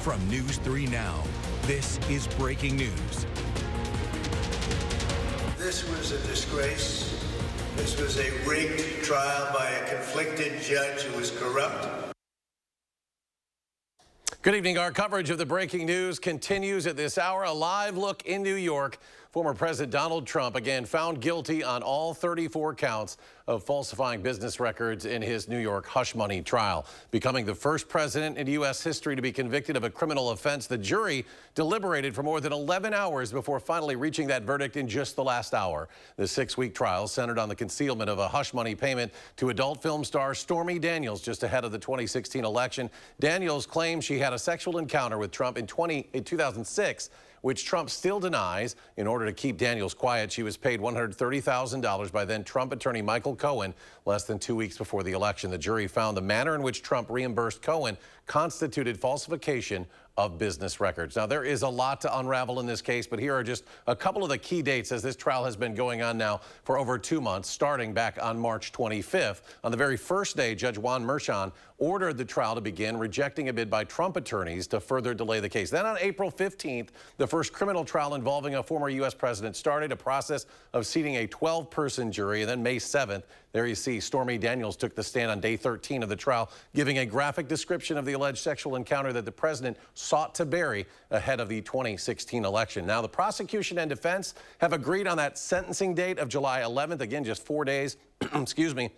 From News 3 Now, this is breaking news. This was a disgrace. This was a rigged trial by a conflicted judge who was corrupt. Good evening. Our coverage of the breaking news continues at this hour. A live look in New York. Former President Donald Trump again found guilty on all 34 counts of falsifying business records in his New York hush money trial. Becoming the first president in U.S. history to be convicted of a criminal offense, the jury deliberated for more than 11 hours before finally reaching that verdict in just the last hour. The 6-week trial centered on the concealment of a hush money payment to adult film star Stormy Daniels just ahead of the 2016 election. Daniels claimed she had a sexual encounter with Trump in 2006, which Trump still denies. In order to keep Daniels quiet, she was paid $130,000 by then Trump attorney Michael Cohen less than 2 weeks before the election. The jury found the manner in which Trump reimbursed Cohen constituted falsification of business records. Now, there is a lot to unravel in this case, but here are just a couple of the key dates as this trial has been going on now for over 2 months, starting back on March 25th. On the very first day, Judge Juan Merchan ordered the trial to begin, rejecting a bid by Trump attorneys to further delay the case. Then on April 15th, the first criminal trial involving a former U.S. president started, a process of seating a 12-person jury. And then May 7th, there you see Stormy Daniels took the stand on day 13 of the trial, giving a graphic description of the alleged sexual encounter that the president sought to bury ahead of the 2016 election. Now, the prosecution and defense have agreed on that sentencing date of July 11th. Again, just 4 days, excuse me,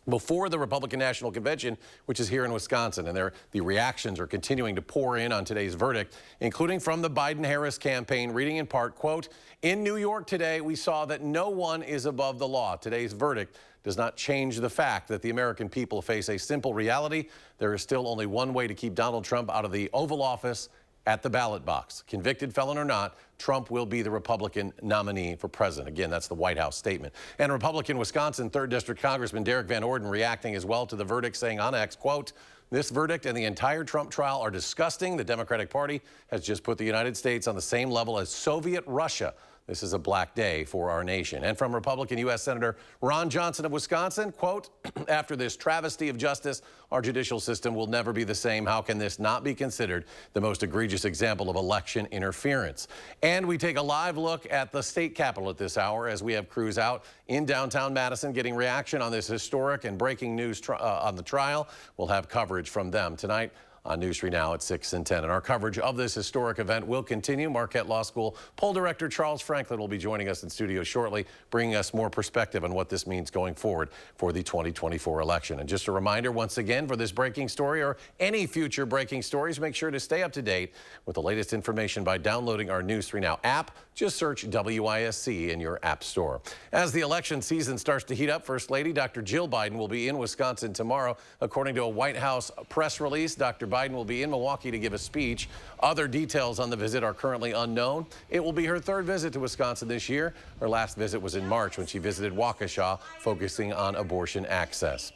before the Republican National Convention, which is here in Wisconsin. And the reactions are continuing to pour in on today's verdict, including from the Biden-Harris campaign, reading in part, quote, "In New York today, we saw that no one is above the law. Today's verdict does not change the fact that the American people face a simple reality. There is still only one way to keep Donald Trump out of the Oval Office, at the ballot box. Convicted felon or not, Trump will be the Republican nominee for president." Again, that's the White House statement. And Republican Wisconsin 3rd District Congressman Derek Van Orden reacting as well to the verdict, saying on X, quote, "This verdict and the entire Trump trial are disgusting. The Democratic Party has just put the United States on the same level as Soviet Russia. This is a black day for our nation." And from Republican U.S. Senator Ron Johnson of Wisconsin, quote, "After this travesty of justice, our judicial system will never be the same. How can this not be considered the most egregious example of election interference?" And we take a live look at the state capitol at this hour as we have crews out in downtown Madison getting reaction on this historic and breaking news on the trial. We'll have coverage from them tonight on News 3 Now at 6 and 10. And our coverage of this historic event will continue. Marquette Law School poll director Charles Franklin will be joining us in studio shortly, bringing us more perspective on what this means going forward for the 2024 election. And just a reminder, once again, for this breaking story or any future breaking stories, make sure to stay up to date with the latest information by downloading our News 3 Now app. Just search WISC in your app store. As the election season starts to heat up, First Lady Dr. Jill Biden will be in Wisconsin tomorrow. According to a White House press release, Dr. Biden will be in Milwaukee to give a speech. Other details on the visit are currently unknown. It will be her 3rd visit to Wisconsin this year. Her last visit was in March when she visited Waukesha, focusing on abortion access.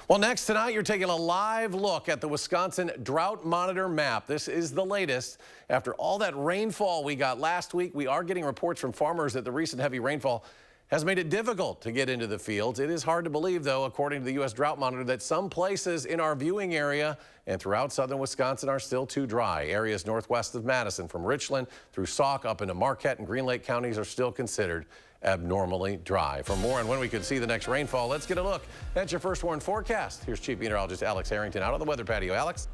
Well, next tonight, you're taking a live look at the Wisconsin Drought Monitor map. This is the latest. After all that rainfall we got last week, we are getting reports from farmers that the recent heavy rainfall has made it difficult to get into the fields. It is hard to believe, though, according to the U.S. Drought Monitor, that some places in our viewing area and throughout southern Wisconsin are still too dry. Areas northwest of Madison, from Richland through Sauk up into Marquette and Green Lake counties, are still considered abnormally dry. For more on when we could see the next rainfall, let's get a look at your first warned forecast. Here's Chief Meteorologist Alex Harrington out on the weather patio. Alex?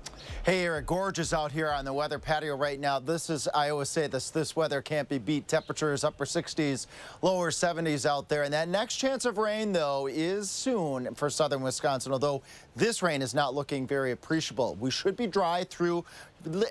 Hey, Eric, gorgeous out here on the weather patio right now. I always say this weather can't be beat. Temperatures upper 60s, lower 70s out there. And that next chance of rain, though, is soon for southern Wisconsin, although this rain is not looking very appreciable. We should be dry through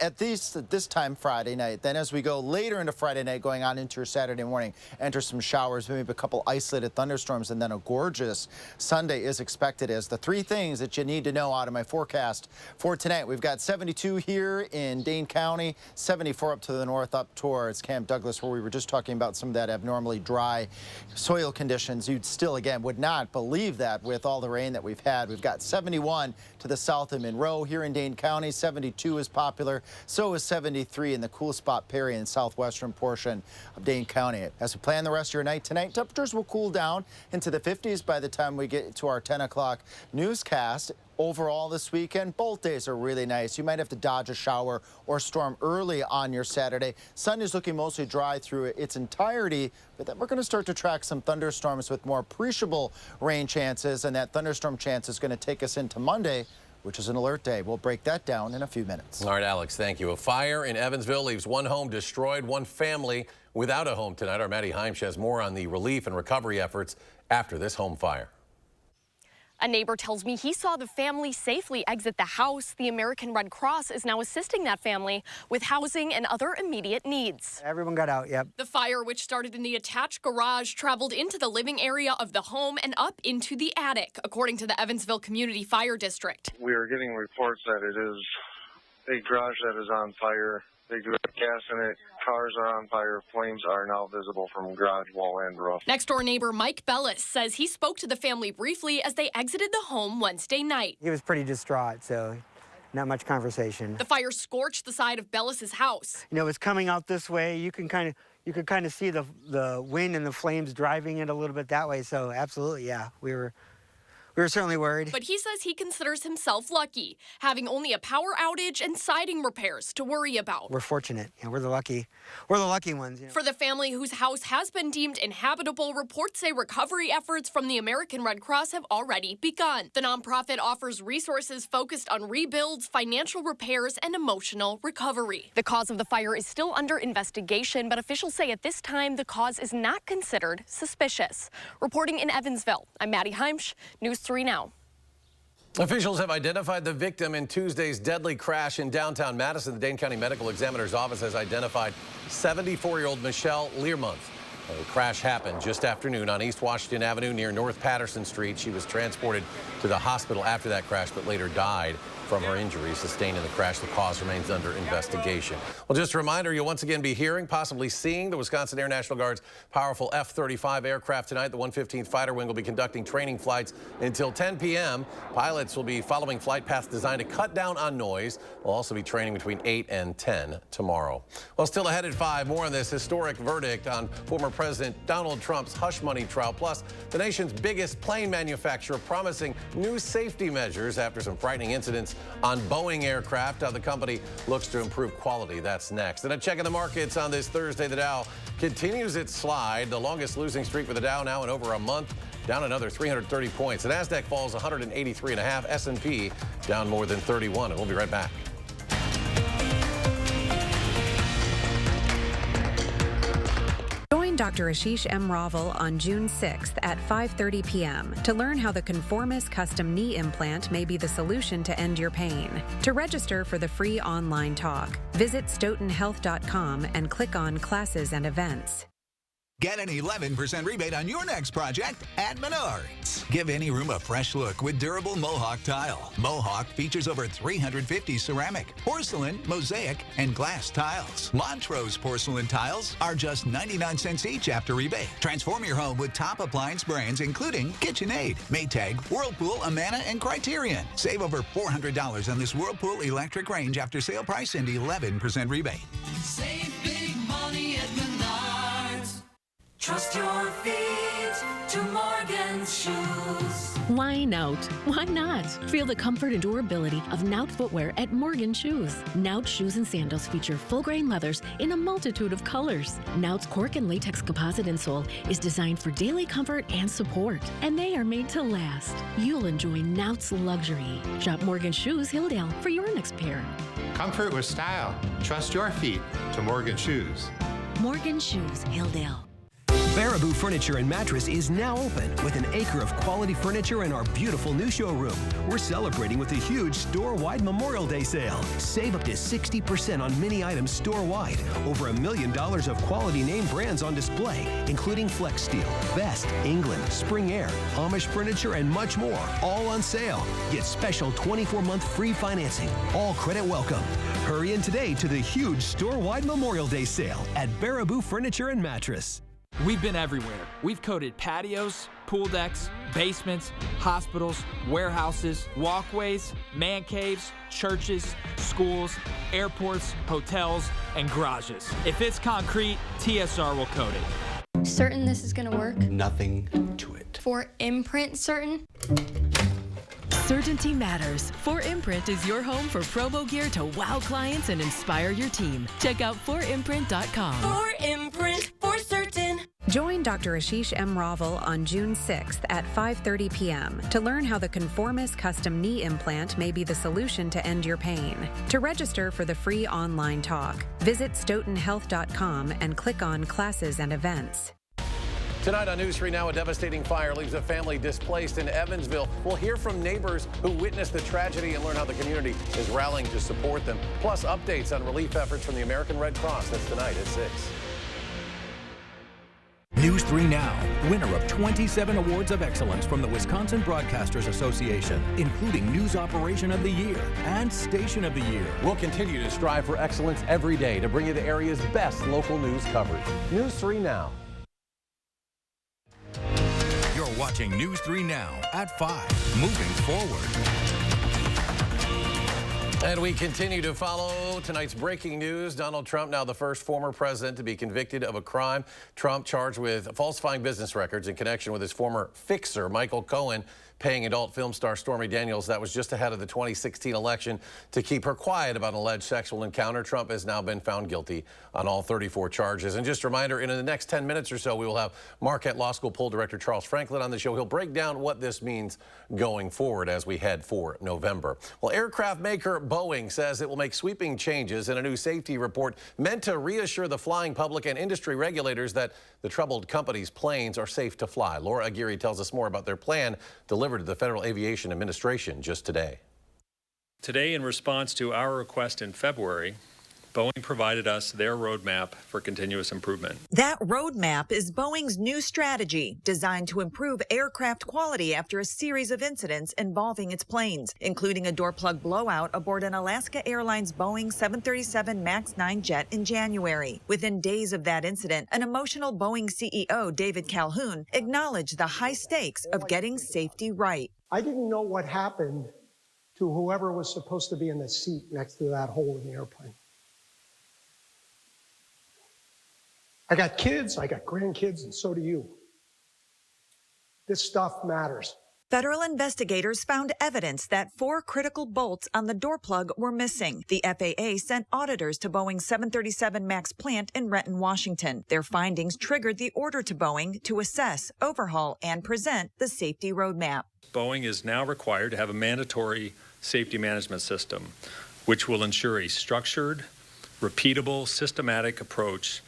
at least this time Friday night. Then as we go later into Friday night, going on into your Saturday morning, enter some showers, maybe a couple isolated thunderstorms, and then a gorgeous Sunday is expected. As the 3 things that you need to know out of my forecast for tonight, we've got 72 here in Dane County, 74 up to the north up towards Camp Douglas, where we were just talking about some of that abnormally dry soil conditions. You'd still, again, would not believe that with all the rain that we've had. We've got 71 to the south of Monroe here in Dane County. 72 is popping popular. So is 73 in the cool spot Perry in the southwestern portion of Dane County. As we plan the rest of your night tonight, temperatures will cool down into the 50s by the time we get to our 10 o'clock newscast. Overall this weekend, both days are really nice. You might have to dodge a shower or storm early on your Saturday. Sunday's looking mostly dry through its entirety, but then we're going to start to track some thunderstorms with more appreciable rain chances, and that thunderstorm chance is going to take us into Monday, which is an alert day. We'll break that down in a few minutes. All right, Alex, thank you. A fire in Evansville leaves one home destroyed, one family without a home tonight. Our Maddie Heimsch has more on the relief and recovery efforts after this home fire. A neighbor tells me he saw the family safely exit the house. The American Red Cross is now assisting that family with housing and other immediate needs. Everyone got out, yep. The fire, which started in the attached garage, traveled into the living area of the home and up into the attic, according to the Evansville Community Fire District. We are getting reports that it is a garage that is on fire. They do have gas in it. Cars are on fire. Flames are now visible from garage wall and roof. Next-door neighbor Mike Bellis says he spoke to the family briefly as they exited the home Wednesday night. He was pretty distraught, so not much conversation. The fire scorched the side of Bellis's house. You know, it's coming out this way. You could kind of see the wind and the flames driving it a little bit that way. So absolutely, yeah, we were certainly worried. But he says he considers himself lucky, having only a power outage and siding repairs to worry about. We're fortunate. You know, we're the lucky ones. You know. For the family whose house has been deemed inhabitable, reports say recovery efforts from the American Red Cross have already begun. The nonprofit offers resources focused on rebuilds, financial repairs, and emotional recovery. The cause of the fire is still under investigation, but officials say at this time the cause is not considered suspicious. Reporting in Evansville, I'm Maddie Heimsch, News 3 Now. Officials have identified the victim in Tuesday's deadly crash in downtown Madison. The Dane County Medical Examiner's Office has identified 74-year-old Michelle Learmonth. The crash happened just after noon on East Washington Avenue near North Patterson Street. She was transported to the hospital after that crash, but later died from her injuries sustained in the crash. The cause remains under investigation. Well, just a reminder, you'll once again be hearing, possibly seeing, the Wisconsin Air National Guard's powerful F-35 aircraft tonight. The 115th Fighter Wing will be conducting training flights until 10 p.m. Pilots will be following flight paths designed to cut down on noise. We'll also be training between 8 and 10 tomorrow. Well, still ahead at 5, more on this historic verdict on former President Donald Trump's hush money trial, plus the nation's biggest plane manufacturer promising new safety measures after some frightening incidents on Boeing aircraft. How the company looks to improve quality. That's next. And a check in the markets on this Thursday. The Dow continues its slide. The longest losing streak for the Dow now in over a month. Down another 330 points. The Nasdaq falls 183.5. S&P down more than 31. And we'll be right back. Join Dr. Ashish M. Raval on June 6th at 5:30 p.m. to learn how the Conformis custom knee implant may be the solution to end your pain. To register for the free online talk, visit stoughtonhealth.com and click on Classes and Events. Get an 11% rebate on your next project at Menards. Give any room a fresh look with durable Mohawk tile. Mohawk features over 350 ceramic, porcelain, mosaic, and glass tiles. Montrose porcelain tiles are just 99 cents each after rebate. Transform your home with top appliance brands including KitchenAid, Maytag, Whirlpool, Amana, and Criterion. Save over $400 on this Whirlpool electric range after sale price and 11% rebate. Save big money at Menards. Trust your feet to Morgan's shoes. Why Nout? Why not? Feel the comfort and durability of Nout footwear at Morgan Shoes. Nout shoes and sandals feature full-grain leathers in a multitude of colors. Nout's cork and latex composite insole is designed for daily comfort and support, and they are made to last. You'll enjoy Nout's luxury. Shop Morgan Shoes Hilldale for your next pair. Comfort with style. Trust your feet to Morgan Shoes. Morgan Shoes Hilldale. Baraboo Furniture and Mattress is now open with an acre of quality furniture in our beautiful new showroom. We're celebrating with a huge store-wide Memorial Day sale. Save up to 60% on many items store-wide. Over $1 million of quality name brands on display, including Flex Steel, Best, England, Spring Air, Amish Furniture, and much more, all on sale. Get special 24-month free financing, all credit welcome. Hurry in today to the huge store-wide Memorial Day sale at Baraboo Furniture and Mattress. We've been everywhere. We've coated patios, pool decks, basements, hospitals, warehouses, walkways, man caves, churches, schools, airports, hotels, and garages. If it's concrete, TSR will coat it. Certain this is gonna work? Nothing to it. For imprint certain? Certainty matters. 4imprint is your home for promo gear to wow clients and inspire your team. Check out 4imprint.com. 4imprint, for certain. Join Dr. Ashish M. Raval on June 6th at 5:30 p.m. to learn how the Conformis custom knee implant may be the solution to end your pain. To register for the free online talk, visit stoughtonhealth.com and click on Classes and Events. Tonight on News 3 Now, a devastating fire leaves a family displaced in Evansville. We'll hear from neighbors who witnessed the tragedy and learn how the community is rallying to support them. Plus, updates on relief efforts from the American Red Cross. That's tonight at 6. News 3 Now, winner of 27 awards of excellence from the Wisconsin Broadcasters Association, including News Operation of the Year and Station of the Year. We'll continue to strive for excellence every day to bring you the area's best local news coverage. News 3 Now. You're watching News 3 Now at 5, moving forward. And we continue to follow tonight's breaking news. Donald Trump, now the first former president to be convicted of a crime. Trump charged with falsifying business records in connection with his former fixer, Michael Cohen, paying adult film star Stormy Daniels. That was just ahead of the 2016 election to keep her quiet about an alleged sexual encounter. Trump has now been found guilty on all 34 charges. And just a reminder, in the next 10 minutes or so, we will have Marquette Law School poll director Charles Franklin on the show. He'll break down what this means going forward as we head for November. Well, aircraft maker Boeing says it will make sweeping changes in a new safety report meant to reassure the flying public and industry regulators that the troubled company's planes are safe to fly. Laura Aguirre tells us more about their plan delivered to the Federal Aviation Administration just today. Today, in response to our request in February, Boeing provided us their roadmap for continuous improvement. That roadmap is Boeing's new strategy designed to improve aircraft quality after a series of incidents involving its planes, including a door plug blowout aboard an Alaska Airlines Boeing 737 MAX 9 jet in January. Within days of that incident, an emotional Boeing CEO, David Calhoun, acknowledged the high stakes of getting safety right. I didn't know what happened to whoever was supposed to be in the seat next to that hole in the airplane. I got kids, I got grandkids, and so do you. This stuff matters. Federal investigators found evidence that 4 critical bolts on the door plug were missing. The FAA sent auditors to Boeing's 737 MAX plant in Renton, Washington. Their findings triggered the order to Boeing to assess, overhaul, and present the safety roadmap. Boeing is now required to have a mandatory safety management system, which will ensure a structured, repeatable, systematic approach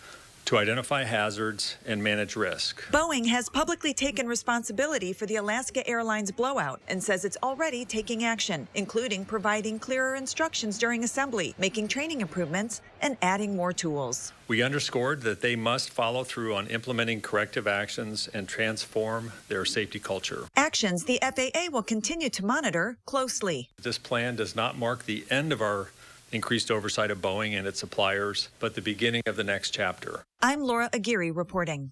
to identify hazards and manage risk. Boeing has publicly taken responsibility for the Alaska Airlines blowout and says it's already taking action, including providing clearer instructions during assembly, making training improvements, and adding more tools. We underscored that they must follow through on implementing corrective actions and transform their safety culture. Actions the FAA will continue to monitor closely. This plan does not mark the end of our increased oversight of Boeing and its suppliers, but the beginning of the next chapter. I'm Laura Aguirre reporting.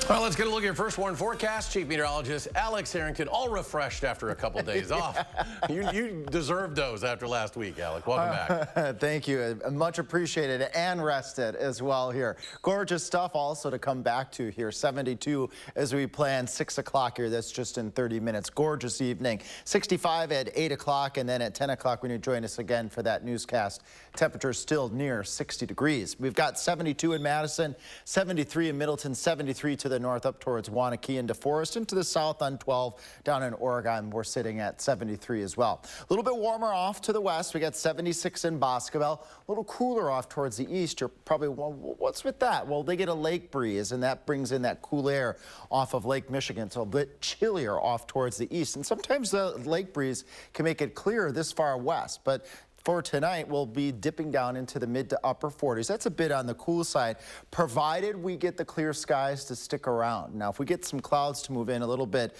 Well, let's get a look at your first warn forecast. Chief Meteorologist Alex Harrington, all refreshed after a couple days off. You deserved those after last week, Alex. Welcome back. Thank you. Much appreciated and rested as well here. Gorgeous stuff also to come back to here. 72 as we plan 6 o'clock here. That's just in 30 minutes. Gorgeous evening. 65 at 8 o'clock, and then at 10 o'clock when you join us again for that newscast. Temperature still near 60 degrees. We've got 72 in Madison, 73 in Middleton, 73 to the north up towards Waunakee and DeForest, and to the south on 12 down in Oregon. We're sitting at 73 as well. A little bit warmer off to the west. We got 76 in Boscobel. A little cooler off towards the east. You're probably, well, what's with that? Well, they get a lake breeze, and that brings in that cool air off of Lake Michigan, so a bit chillier off towards the east. And sometimes the lake breeze can make it clearer this far west, but for tonight, we'll be dipping down into the mid to upper 40s. That's a bit on the cool side, provided we get the clear skies to stick around. Now, if we get some clouds to move in a little bit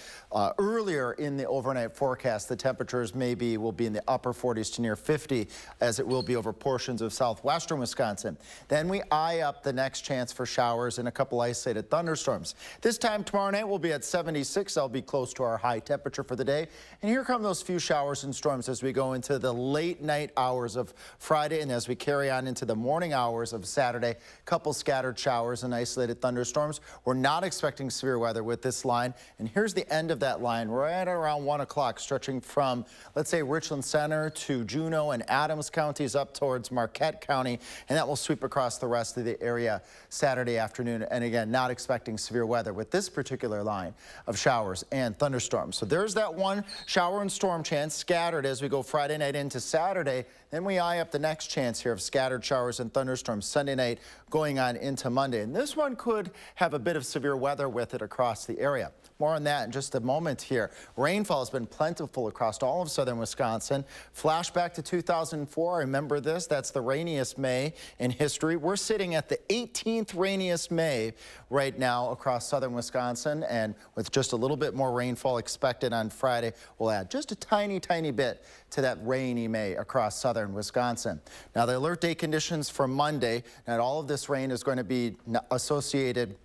earlier in the overnight forecast, the temperatures will be in the upper 40s to near 50, as it will be over portions of southwestern Wisconsin. Then we eye up the next chance for showers and a couple isolated thunderstorms. This time tomorrow night, we'll be at 76. That'll be close to our high temperature for the day. And here come those few showers and storms as we go into the late night hours of Friday and as we carry on into the morning hours of Saturday. Couple scattered showers and isolated thunderstorms. We're not expecting severe weather with this line. And here's the end of that line right around 1 o'clock, stretching from, let's say, Richland Center to Juneau and Adams counties up towards Marquette County. And that will sweep across the rest of the area Saturday afternoon. And again, not expecting severe weather with this particular line of showers and thunderstorms. So there's that one shower and storm chance scattered as we go Friday night into Saturday. Then we eye up the next chance here of scattered showers and thunderstorms Sunday night going on into Monday. And this one could have a bit of severe weather with it across the area. More on that in just a moment here. Rainfall has been plentiful across all of southern Wisconsin. Flashback to 2004. Remember this? That's the rainiest May in history. We're sitting at the 18th rainiest May right now across southern Wisconsin. And with just a little bit more rainfall expected on Friday, we'll add just a tiny, tiny bit to that rainy May across southern Wisconsin. Now, the alert day conditions for Monday, not all of this rain is going to be associated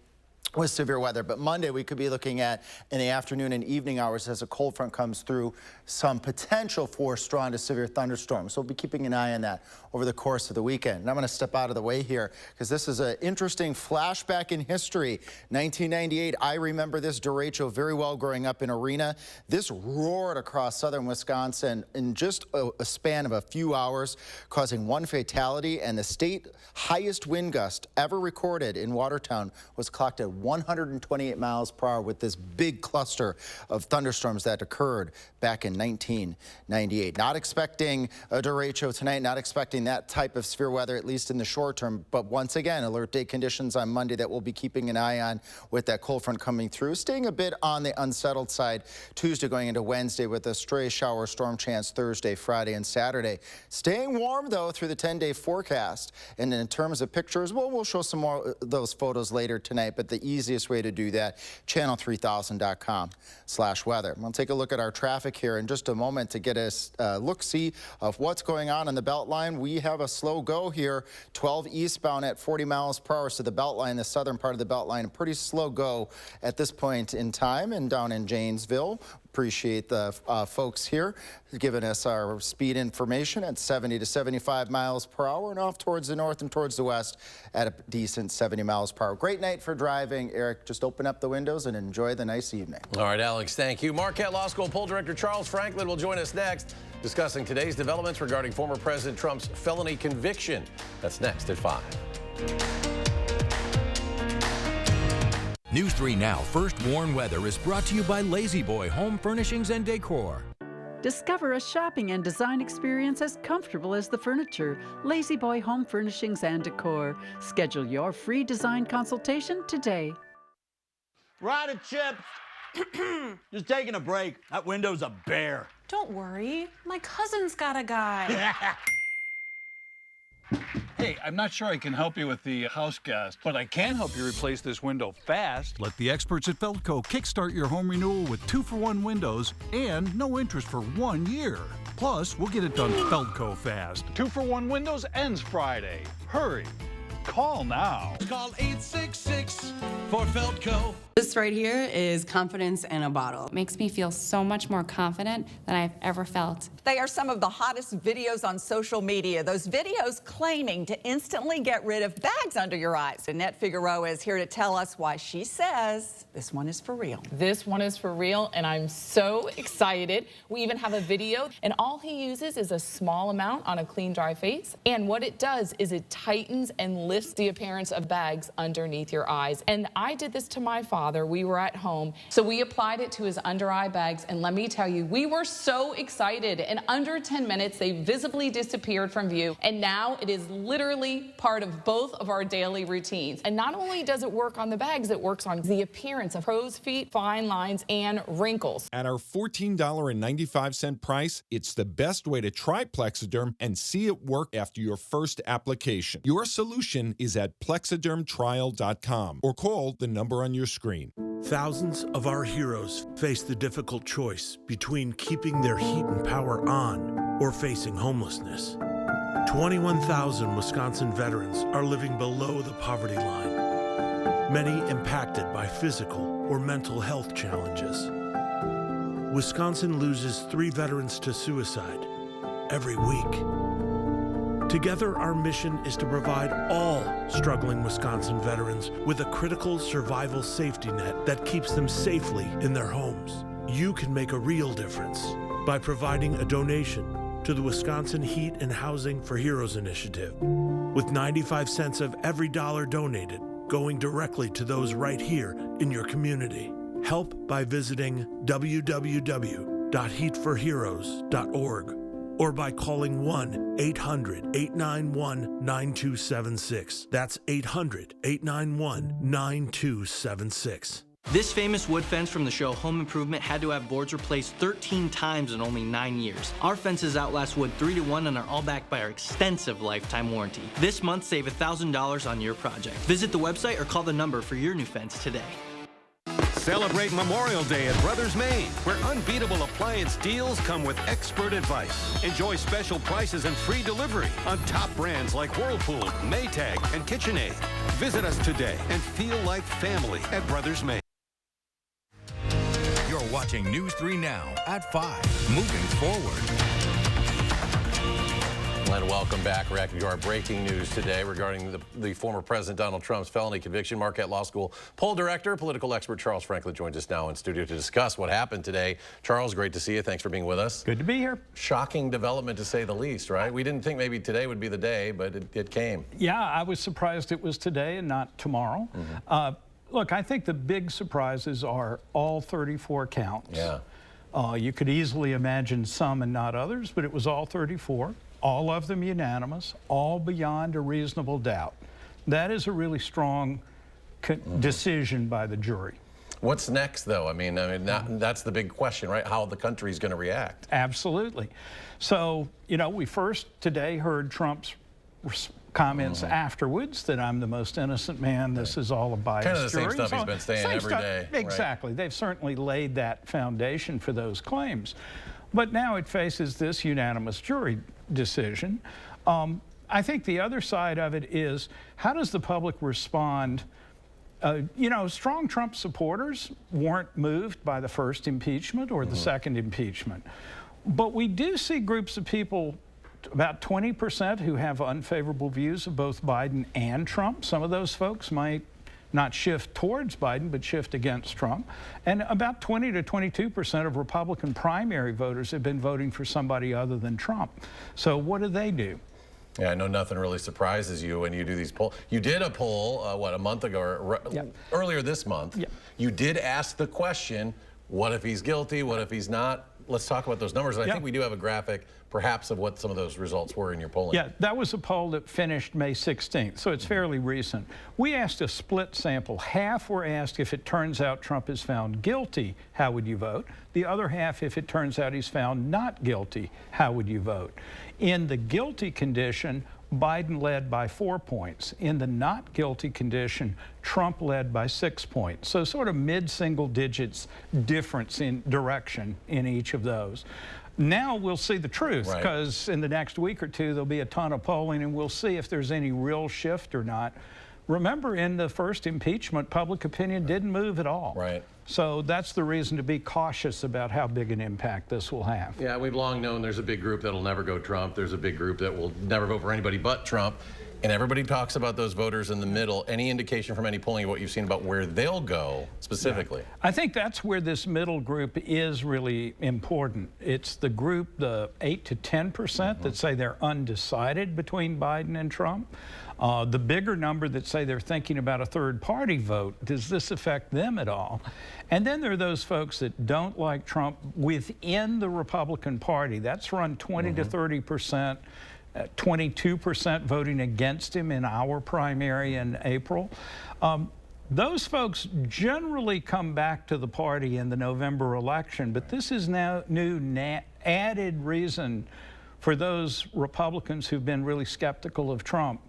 with severe weather, but Monday we could be looking at in the afternoon and evening hours as a cold front comes through some potential for strong to severe thunderstorms. So we'll be keeping an eye on that over the course of the weekend. And I'm going to step out of the way here because this is an interesting flashback in history. 1998, I remember this derecho very well growing up in Arena. This roared across southern Wisconsin in just a span of a few hours, causing one fatality, and the state highest wind gust ever recorded in Watertown was clocked at 128 miles per hour with this big cluster of thunderstorms that occurred back in 1998. Not expecting a derecho tonight, not expecting that type of severe weather, at least in the short term. But once again, alert day conditions on Monday that we'll be keeping an eye on with that cold front coming through. Staying a bit on the unsettled side Tuesday going into Wednesday with a stray shower storm chance Thursday, Friday, and Saturday. Staying warm, though, through the 10-day forecast. And in terms of pictures, well, we'll show some more of those photos later tonight. But the easiest way to do that, channel3000.com/weather. We'll take a look at our traffic here in just a moment to get a look-see of what's going on the Beltline. We have a slow go here, 12 eastbound at 40 miles per hour. So the Beltline, the southern part of the Beltline, a pretty slow go at this point in time. And down in Janesville, appreciate the folks here giving us our speed information at 70 to 75 miles per hour, and off towards the north and towards the west at a decent 70 miles per hour. Great night for driving. Eric, just open up the windows and enjoy the nice evening. All right, Alex, thank you. Marquette Law School Poll Director Charles Franklin will join us next, discussing today's developments regarding former President Trump's felony conviction. That's next at 5. News 3 Now First Warn Weather is brought to you by Lazy Boy Home Furnishings and Decor. Discover a shopping and design experience as comfortable as the furniture. Lazy Boy Home Furnishings and Decor. Schedule your free design consultation today. Rider chips. Just taking a break. That window's a bear. Don't worry. My cousin's got a guy. Hey, I'm not sure I can help you with the house gas, but I can help you replace this window fast. Let the experts at Feldco kickstart your home renewal with 2-for-1 windows and no interest for 1 year. Plus, we'll get it done Feldco fast. 2-for-1 windows ends Friday. Hurry. Call now. Call 866 for Feldco. This right here is confidence in a bottle. It makes me feel so much more confident than I've ever felt. They are some of the hottest videos on social media. Those videos claiming to instantly get rid of bags under your eyes. Annette Figueroa is here to tell us why she says this one is for real. This one is for real, and I'm so excited. We even have a video, and all he uses is a small amount on a clean, dry face. And what it does is it tightens and lifts the appearance of bags underneath your eyes. And I did this to my father. We were at home, so we applied it to his under eye bags, and let me tell you, we were so excited. And In under 10 minutes, they visibly disappeared from view, and now it is literally part of both of our daily routines. And not only does it work on the bags, it works on the appearance of crow's feet, fine lines, and wrinkles. At our $14.95 price, it's the best way to try Plexiderm and see it work after your first application. Your solution is at plexidermtrial.com or call the number on your screen. Thousands of our heroes face the difficult choice between keeping their heat and power on or facing homelessness. 21,000 Wisconsin veterans are living below the poverty line, many impacted by physical or mental health challenges. Wisconsin loses 3 veterans to suicide every week. Together, our mission is to provide all struggling Wisconsin veterans with a critical survival safety net that keeps them safely in their homes. You can make a real difference by providing a donation to the Wisconsin Heat and Housing for Heroes initiative, with 95 cents of every dollar donated going directly to those right here in your community. Help by visiting www.heatforheroes.org or by calling 1-800-891-9276. That's 800-891-9276. This famous wood fence from the show Home Improvement had to have boards replaced 13 times in only 9 years. Our fences outlast wood 3 to 1 and are all backed by our extensive lifetime warranty. This month, save $1,000 on your project. Visit the website or call the number for your new fence today. Celebrate Memorial Day at Brothers Maine, where unbeatable appliance deals come with expert advice. Enjoy special prices and free delivery on top brands like Whirlpool, Maytag, and KitchenAid. Visit us today and feel like family at Brothers Maine. You're watching News 3 Now at 5. Moving forward. And welcome back. Reacting to our breaking news today regarding the former President Donald Trump's felony conviction. Marquette Law School poll director, political expert Charles Franklin joins us now in studio to discuss what happened today. Charles, great to see you. Thanks for being with us. Good to be here. Shocking development, to say the least, right? We didn't think maybe today would be the day, but it came. Yeah, I was surprised it was today and not tomorrow. Look, I think the big surprises are all 34 counts. Yeah. You could easily imagine some and not others, but it was all 34. All of them unanimous, all beyond a reasonable doubt. That is a really strong decision by the jury. What's next, though? I mean, that's the big question, right? How the country's going to react. Absolutely. So, you know, we first today heard Trump's comments afterwards that I'm the most innocent man. This is all a biased kind of the jury. Same stuff he's been saying every day. Exactly. Right? They've certainly laid that foundation for those claims. But now it faces this unanimous jury decision. I think the other side of it is, how does the public respond? You know, strong Trump supporters weren't moved by the first impeachment or the second impeachment. But we do see groups of people, about 20%, who have unfavorable views of both Biden and Trump. Some of those folks might not shift towards Biden, but shift against Trump. And about 20 to 22% of Republican primary voters have been voting for somebody other than Trump. So what do they do? Yeah, I know nothing really surprises you when you do these polls. You did a poll, what, a month ago, or earlier this month. You did ask the question, what if he's guilty, what if he's not? Let's talk about those numbers. And I think we do have a graphic, perhaps, of what some of those results were in your polling. Yeah, that was a poll that finished May 16th, so it's fairly recent. We asked a split sample. Half were asked, if it turns out Trump is found guilty, how would you vote? The other half, if it turns out he's found not guilty, how would you vote? In the guilty condition, Biden led by 4 points. In the not guilty condition, Trump led by 6 points. So sort of mid-single digits difference in direction in each of those. Now we'll see the truth, because in the next week or two there'll be a ton of polling and we'll see if there's any real shift or not. Remember, in the first impeachment, public opinion didn't move at all. So that's the reason to be cautious about how big an impact this will have. Yeah, we've long known there's a big group that'll never go Trump. There's a big group that will never vote for anybody but Trump. And everybody talks about those voters in the middle. Any indication from any polling of what you've seen about where they'll go specifically? Yeah. I think that's where this middle group is really important. It's the group, the 8 to 10% that say they're undecided between Biden and Trump. The bigger number that say they're thinking about a third-party vote. Does this affect them at all? And then there are those folks that don't like Trump within the Republican Party. That's run 20 to 30%. 22% voting against him in our primary in April. Those folks generally come back to the party in the November election, but this is now added reason for those Republicans who've been really skeptical of Trump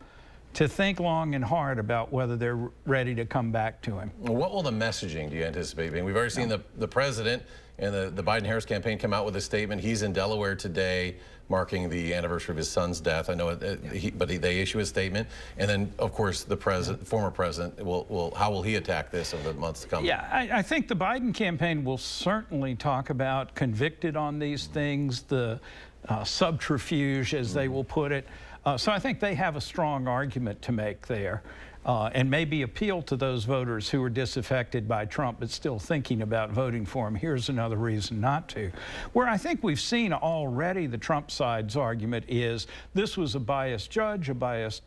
to think long and hard about whether they're ready to come back to him. What will the messaging do you anticipate being? We've already seen the president and the Biden-Harris campaign come out with a statement. He's in Delaware today, marking the anniversary of his son's death. I know, they issue a statement, and then of course the former president how will he attack this over the months to come? Yeah, I think the Biden campaign will certainly talk about convicted on these things, the subterfuge, as they will put it. So I think they have a strong argument to make there, and maybe appeal to those voters who are disaffected by Trump but still thinking about voting for him. Here's another reason not to. Where I think we've seen already the Trump side's argument is this was a biased judge, a biased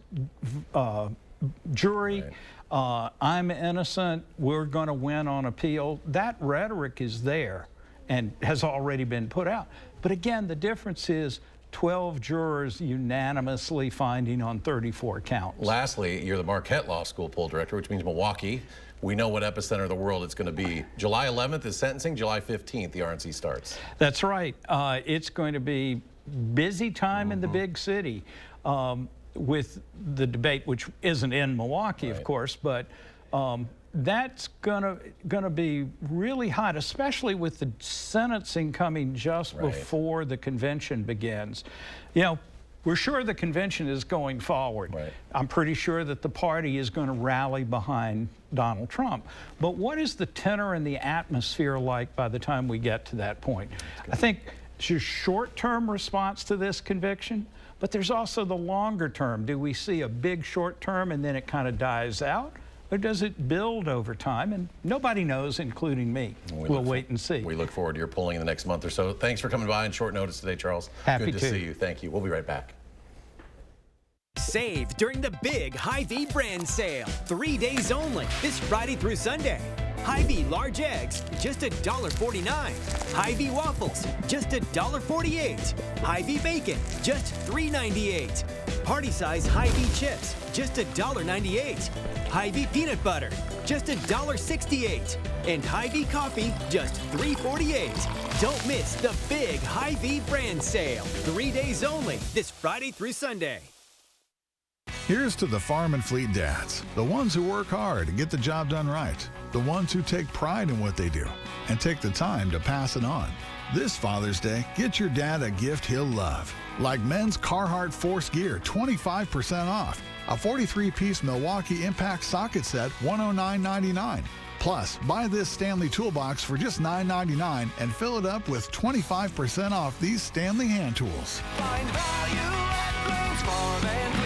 jury. Right. I'm innocent. We're going to win on appeal. That rhetoric is there and has already been put out. But again, the difference is 12 jurors unanimously finding on 34 counts. Lastly, you're the Marquette Law School poll director, which means Milwaukee. We know what epicenter of the world it's going to be. July 11th is sentencing. July 15th, the RNC starts. That's right. It's going to be busy time in the big city with the debate, which isn't in Milwaukee, of course, but that's gonna be really hot, especially with the sentencing coming just before the convention begins. You know, we're sure the convention is going forward. Right. I'm pretty sure that the party is going to rally behind Donald Trump. But what is the tenor and the atmosphere like by the time we get to that point? I think it's a short-term response to this conviction, but there's also the longer term. Do we see a big short term and then it kind of dies out? Or does it build over time? And nobody knows, including me. We'll wait and see. We look forward to your polling in the next month or so. Thanks for coming by on short notice today, Charles. Happy Good to see you. Thank you. We'll be right back. Save during the big Hy-Vee brand sale. 3 days only, this Friday through Sunday. Hy-Vee large eggs, just $1.49. Hy-Vee waffles, just $1.48. Hy-Vee bacon, just $3.98. Party size Hy-Vee chips, just $1.98. Hy-Vee peanut butter, just $1.68. And Hy-Vee coffee, just $3.48. Don't miss the big Hy-Vee brand sale. 3 days only, this Friday through Sunday. Here's to the farm and fleet dads, the ones who work hard and get the job done right, the ones who take pride in what they do and take the time to pass it on. This Father's Day, get your dad a gift he'll love, like men's Carhartt Force Gear, 25% off, a 43-piece Milwaukee Impact socket set, $109.99. Plus, buy this Stanley toolbox for just $9.99 and fill it up with 25% off these Stanley hand tools. Find value at Glenn's Farm and Fleet.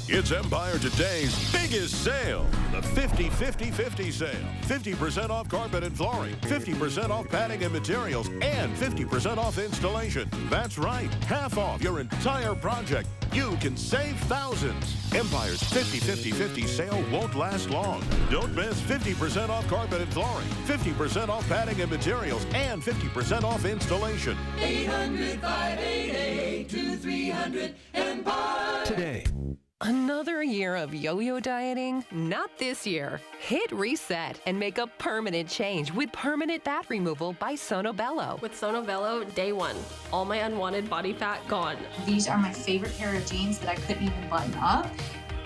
It's Empire Today's biggest sale, the 50-50-50 sale. 50% off carpet and flooring, 50% off padding and materials, and 50% off installation. That's right, half off your entire project. You can save thousands. Empire's 50-50-50 sale won't last long. Don't miss 50% off carpet and flooring, 50% off padding and materials, and 50% off installation. 800-588-2300 Empire. Today. Another year of yo-yo dieting? Not this year. Hit reset and make a permanent change with permanent fat removal by Sonobello. With Sonobello, day one, all my unwanted body fat gone. These are my favorite pair of jeans that I couldn't even button up.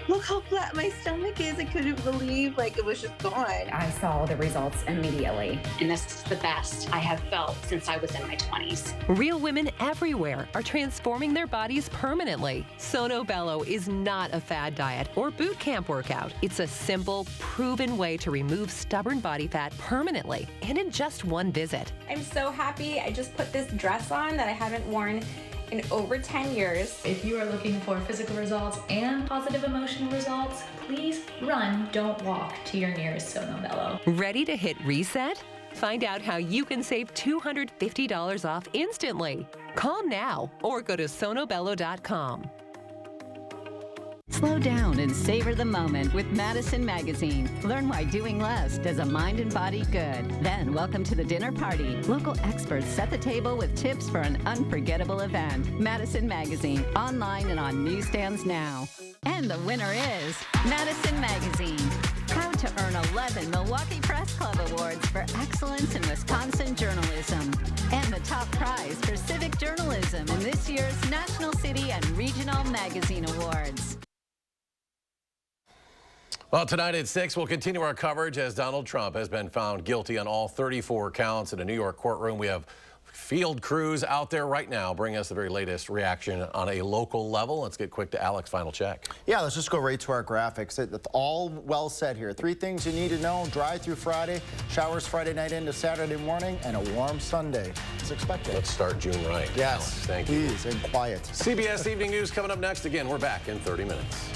Look how flat my stomach is. I couldn't believe it was just gone. I saw the results immediately. And this is the best I have felt since I was in my 20s. Real women everywhere are transforming their bodies permanently. Sonobello is not a fad diet or boot camp workout. It's a simple, proven way to remove stubborn body fat permanently and in just one visit. I'm so happy. I just put this dress on that I haven't worn in over 10 years. If you are looking for physical results and positive emotional results, please run, don't walk to your nearest Sono Bello. Ready to hit reset? Find out how you can save $250 off instantly. Call now or go to sonobello.com. Slow down and savor the moment with Madison Magazine. Learn why doing less does a mind and body good. Then welcome to the dinner party. Local experts set the table with tips for an unforgettable event. Madison Magazine, online and on newsstands now. And the winner is Madison Magazine. Proud to earn 11 Milwaukee Press Club Awards for excellence in Wisconsin journalism. And the top prize for civic journalism in this year's National City and Regional Magazine Awards. Well, tonight at 6, we'll continue our coverage as Donald Trump has been found guilty on all 34 counts in a New York courtroom. We have field crews out there right now bringing us the very latest reaction on a local level. Let's get quick to Alex, final check. Yeah, let's just go right to our graphics. It's all well said here. 3 things you need to know. Dry through Friday, showers Friday night into Saturday morning, and a warm Sunday. It's expected. Let's start June right. Yes, Alex, thank you. Please, and quiet. CBS Evening News coming up next. Again, we're back in 30 minutes.